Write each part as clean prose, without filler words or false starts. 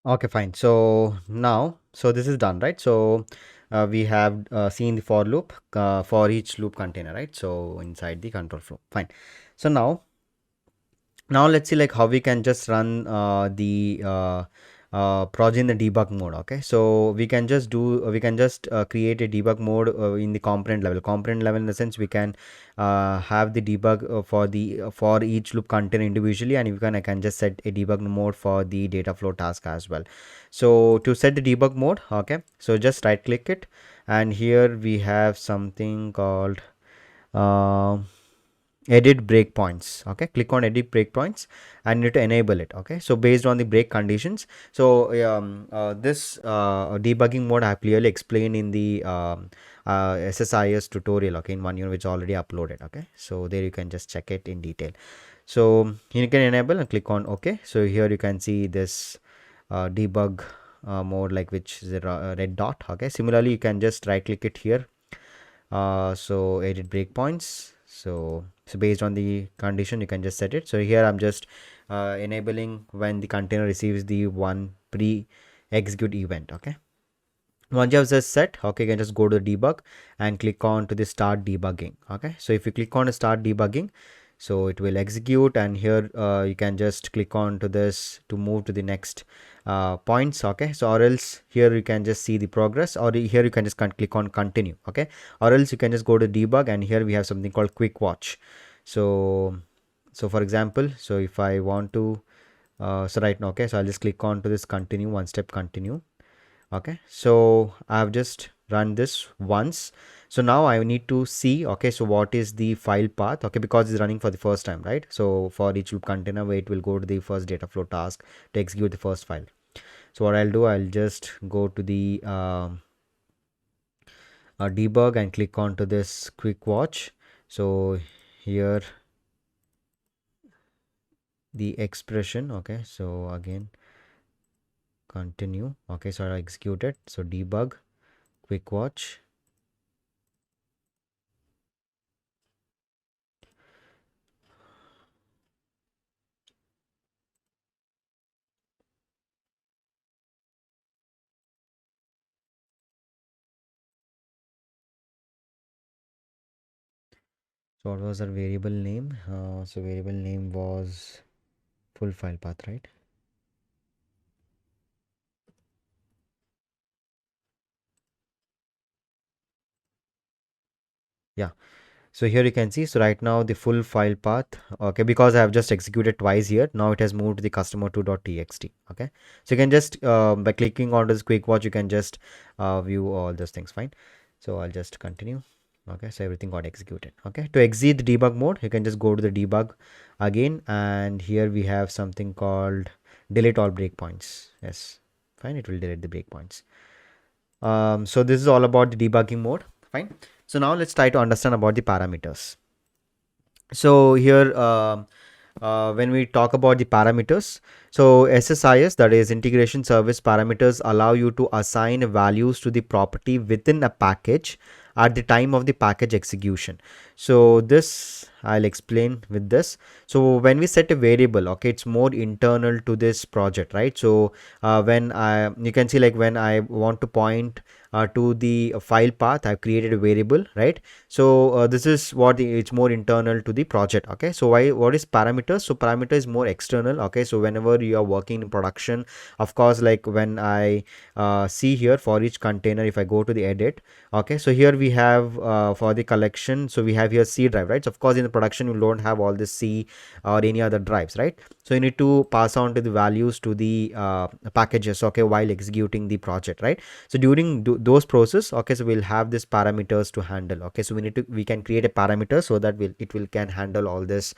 Okay, fine. So now, so this is done, right? So we have seen the for loop for each loop container, right? So inside the control flow, fine. So now let's see like how we can just run the project in the debug mode. Okay, so we can just create a debug mode in the component level in the sense we can have the debug for each loop container individually, and I can just set a debug mode for the data flow task as well. So to set the debug mode, okay, so just right click it, and here we have something called um edit breakpoints. Okay, click on edit breakpoints and you need to enable it. Okay, so based on the break conditions, so this debugging mode I have clearly explained in the SSIS tutorial, okay, in one unit which already uploaded. Okay, so there you can just check it in detail. So you can enable and click on OK. So here you can see this debug mode, like which is a red dot. Okay, similarly you can just right click it here, so edit breakpoints. So based on the condition you can just set it. So here I'm just enabling when the container receives the one pre execute event. Okay, once you have just set, okay, you can just go to the debug and click on to the start debugging. Okay, so if you click on start debugging, so it will execute, and here you can just click on to this to move to the next points. Okay, so or else here you can just see the progress, or here you can just click on continue. Okay, or else you can just go to debug, and here we have something called quick watch. So for example, so if I want to so right now, okay, so I'll just click on to this continue, one step continue. Okay, so I've just run this once. So now I need to see, okay, so what is the file path, okay, because it's running for the first time, right? So for each loop container where it will go to the first data flow task to execute the first file. So what I'll do, I'll just go to the debug and click on to this quick watch. So here the expression, okay, so again continue. Okay, so I execute it. So debug quick watch. So what was our variable name? So variable name was full file path, right? Yeah. So here you can see, so right now the full file path, okay, because I have just executed twice here, now it has moved to the customer2.txt. Okay, so you can just by clicking on this quick watch, you can just view all those things. Fine. So I'll just continue. Okay, so everything got executed. Okay, to exit the debug mode, you can just go to the debug again, and here we have something called delete all breakpoints. Yes, fine, it will delete the breakpoints. So this is all about the debugging mode. Fine. So now let's try to understand about the parameters. So here when we talk about the parameters, so SSIS, that is integration service parameters, allow you to assign values to the property within a package at the time of the package execution. So this I'll explain with this. So when we set a variable, okay, it's more internal to this project, right? So when you can see, like when I want to point to the file path, I've created a variable, right? So this is what it's more internal to the project. Okay, so what is parameters? So parameter is more external. Okay, so whenever you are working in production, of course, like when I see here for each container, if I go to the edit, okay, so here we have for the collection, so we have here C drive, right? So of course in the production you don't have all this C or any other drives, right? So you need to pass on to the values to the packages, okay, while executing the project, right? So during those process, okay, so we'll have this parameters to handle. Okay, so we can create a parameter so that it will can handle all this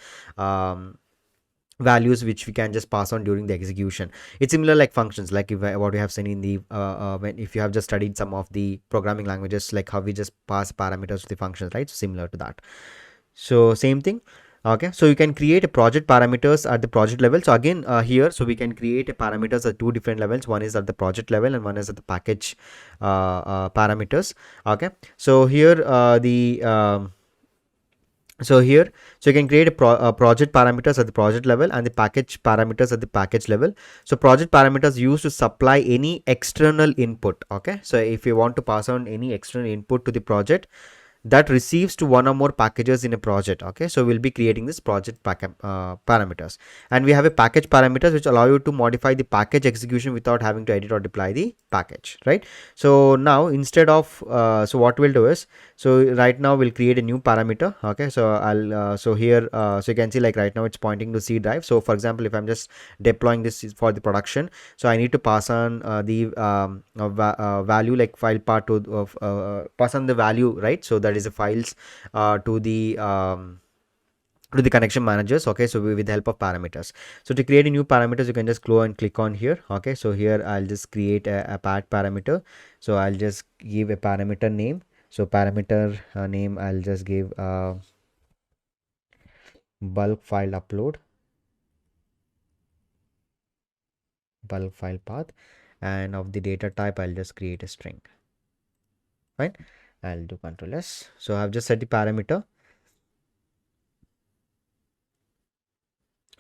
values which we can just pass on during the execution. It's similar like functions, like what we have seen in the when if you have just studied some of the programming languages, like how we just pass parameters to the functions, right? So similar to that. So same thing. Okay, so you can create a project parameters at the project level. So again here, so we can create a parameters at two different levels. One is at the project level and one is at the package parameters. Okay, so here So here, so you can create a project parameters at the project level and the package parameters at the package level. So project parameters used to supply any external input. Okay, so if you want to pass on any external input to the project that receives to one or more packages in a project. Okay, so we'll be creating this project parameters, and we have a package parameters which allow you to modify the package execution without having to edit or deploy the package, right? So now instead of so what we'll do is, so right now we'll create a new parameter. Okay, so I'll so here so you can see like right now it's pointing to C drive. So for example, if I'm just deploying this for the production, so I need to pass on the value like file part of pass on the value, right? So that is the files to the connection managers. Okay, so with the help of parameters. So to create a new parameters, you can just go and click on here. Okay, so here I'll just create a path parameter. So I'll just give a parameter name. So parameter name I'll just give bulk file upload, bulk file path, and of the data type I'll just create a string. Fine, I'll do control S. So I've just set the parameter.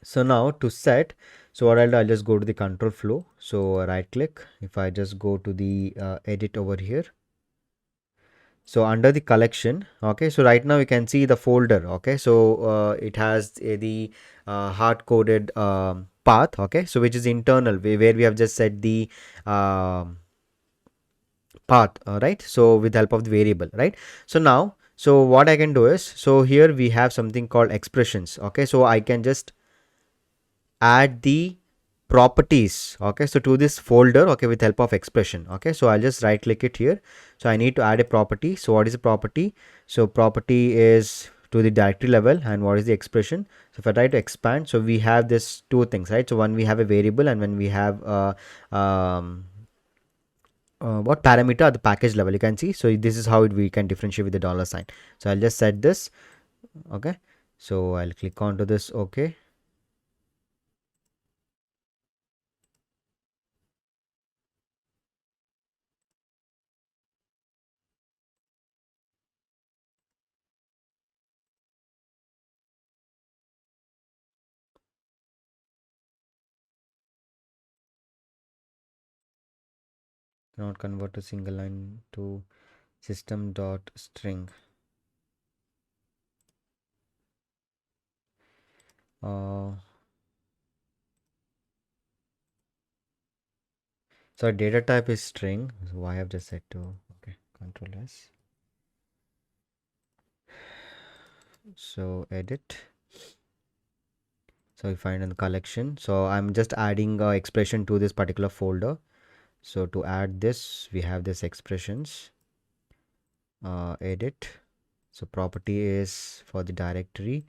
So now to set, so what I'll do, I'll just go to the control flow. So right click. If I just go to the edit over here, so under the collection, okay, so right now you can see the folder. Okay, so it has the hard coded path. Okay, so which is internal, where we have just set the path, right? So with the help of the variable, right? So now, so what I can do is, so here we have something called expressions. Okay, so I can just add the properties. Okay, so to this folder, okay, with help of expression. Okay, so I'll just right click it here. So I need to add a property. So what is a property? So property is to the directory level, and what is the expression? So if I try to expand, so we have this two things, right? So one, we have a variable, and when we have what parameter at the package level, you can see. So this is how we can differentiate with the dollar sign. So I'll just set this. Okay, so I'll click onto this. Okay, not convert to single line to system dot string. uh, so data type is string, so I have just set to, okay, control S. So edit, so we find in the collection, so I'm just adding expression to this particular folder. So to add this, we have this expressions, edit, so property is for the directory.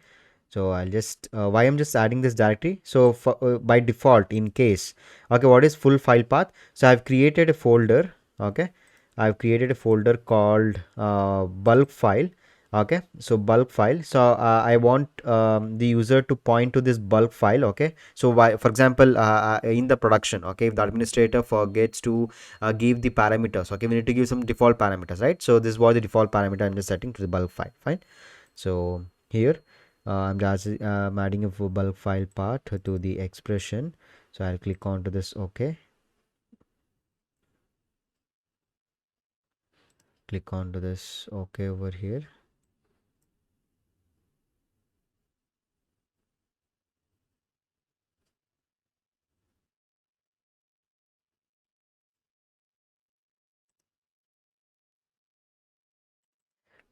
So I'll just why I'm just adding this directory. So for, by default, in case, okay, what is full file path? So I've created a folder. Okay, I've created a folder called bulk file. Okay, so bulk file. So I want the user to point to this bulk file. Okay, so why, for example, in the production, okay, if the administrator forgets to give the parameters, okay, we need to give some default parameters, right? So this was the default parameter I'm just setting to the bulk file. Fine. So here I'm adding a bulk file part to the expression. So I'll click on to this. Okay, click on to this. Okay, over here.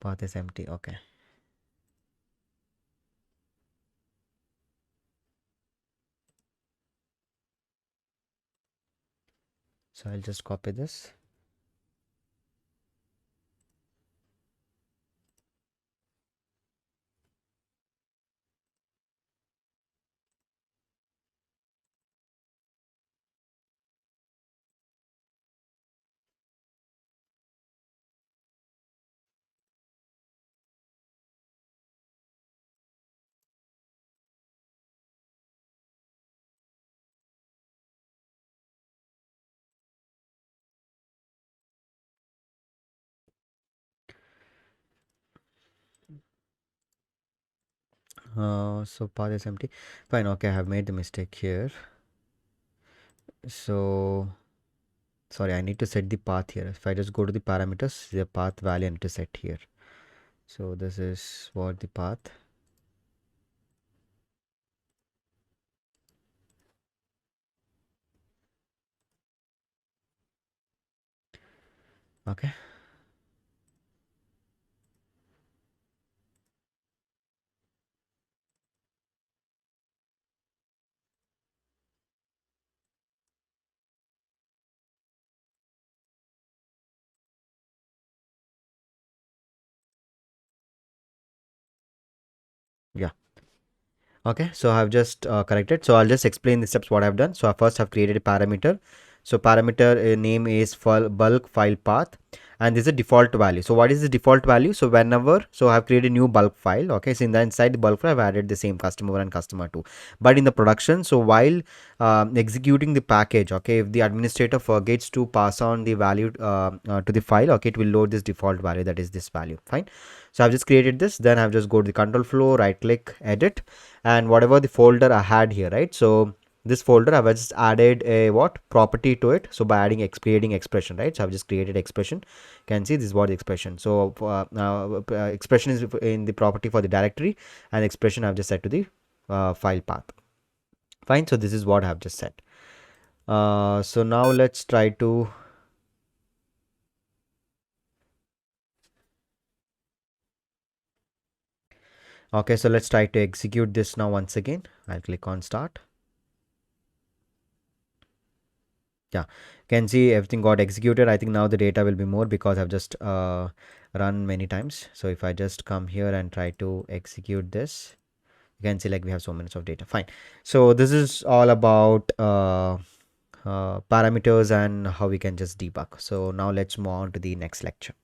Path is empty. Okay, so I'll just copy this. So path is empty. Fine. Okay, I have made the mistake here. So sorry, I need to set the path here. If I just go to the parameters, the path value I need to set here. So this is what the path. Okay. Yeah. Okay, so I've just corrected. So I'll just explain the steps what I've done. So I first have created a parameter. So parameter name is bulk file path, and this is a default value. So what is the default value? So whenever, so I've created a new bulk file. Okay, so in the inside the bulk file, I've added the same customer 1 and customer 2. But in the production, so while executing the package, okay, if the administrator forgets to pass on the value to the file, okay, it will load this default value, that is this value. Fine. So I've just created this. Then I've just go to the control flow, right click, edit, and whatever the folder I had here, right? So this folder I've just added a what property to it. So by adding creating expression, right? So I've just created expression. You can see this is what the expression. So expression is in the property for the directory, and expression I've just set to the file path. Fine. So this is what I've just set. So now let's try to. Okay, so let's try to execute this now once again. I'll click on start. Yeah, can see everything got executed. I think now the data will be more because I've just run many times. So if I just come here and try to execute this, you can see like we have so minutes of data. Fine. So this is all about parameters and how we can just debug. So now let's move on to the next lecture.